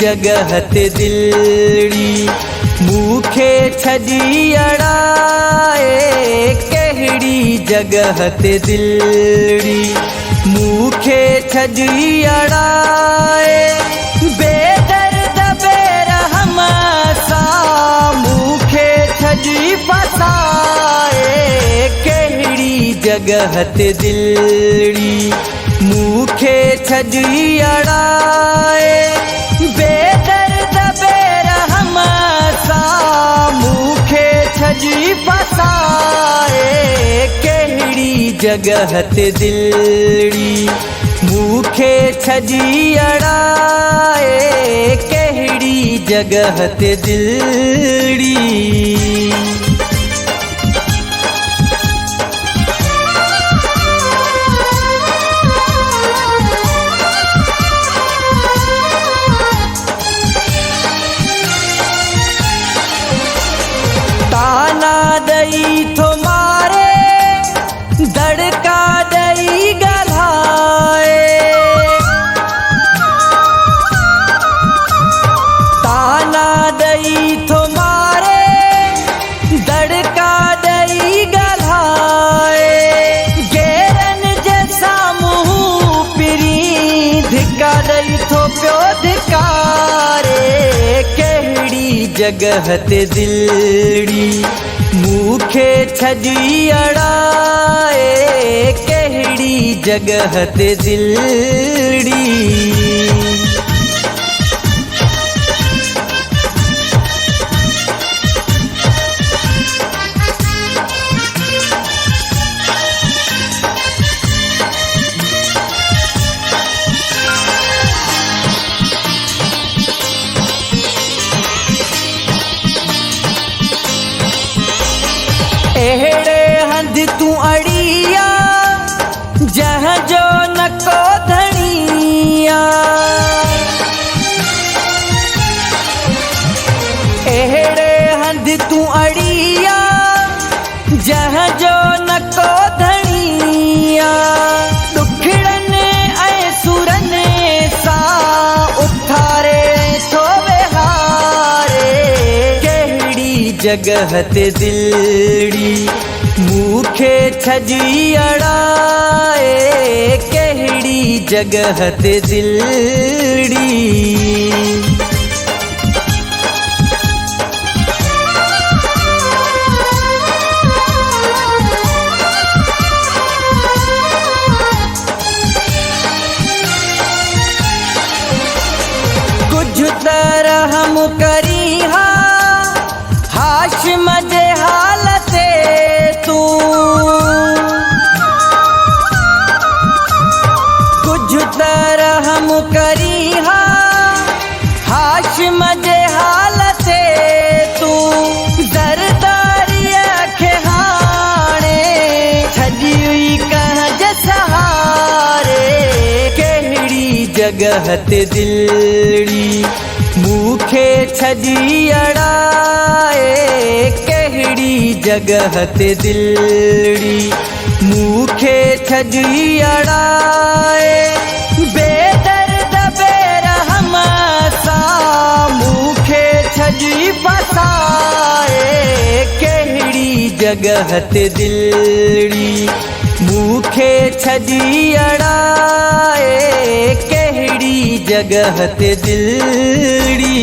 जगह ते दिलड़ी मूखे छड़ी अड़ाए कहिड़ी जगह ते दिलड़ी मूखे छड़ी अड़ाए बेदर्द बेरहम सा मूखे छड़ी फसाए कहिड़ी जगह ते दिलड़ी मूखे छड़ी अड़ाए बेदर्द बेरहम सा मूखे छड़ी फसाए कहिड़ी जगह ते दिलड़ी मूखे छड़ी अड़ाए कहिड़ी जगह ते दिलड़ी। ताना दई थो मारे दड़का दई गलाए ताना दई थो मारे दड़का दई गलाए गेरन जैसा मुँह पिरी धिका दई थो प्यो धिकारे कहिड़ी जगह ते दिलड़ी मूखे छड़ी अड़ाए कहिड़ी जगह ते दिलड़ी। एहड़े हंध तू अड़िया जहाँ जो न को धनिया एहड़े हंध तू अड़िया जहाँ जो न को धनिया दुखड़न ऐं सुरन सा उठारे थो विहारे कहिड़ी जगह ते दिलड़ी मूखे छड़ी अड़ाए कहिड़ी जगह ते दिलड़ी। कुछ तरह हम करी हा हाशिम जे हालते तू कुछ तरह हम करी हा हाशिम जे हालते तू दरदारी खे हाणे छड़ी हुई कह जे सहारे कहिड़ी जगह ते दिलड़ी मूखे छड़ी अड़ाए कहिड़ी जगह ते दिलड़ी मूखे छड़ी अड़ाए बेदर्द बेरहम सा मूखे छड़ी फसाए कहिड़ी जगह ते दिलड़ी मूखे छड़ी अड़ाए कहिड़ी जगह ते दिलड़ी।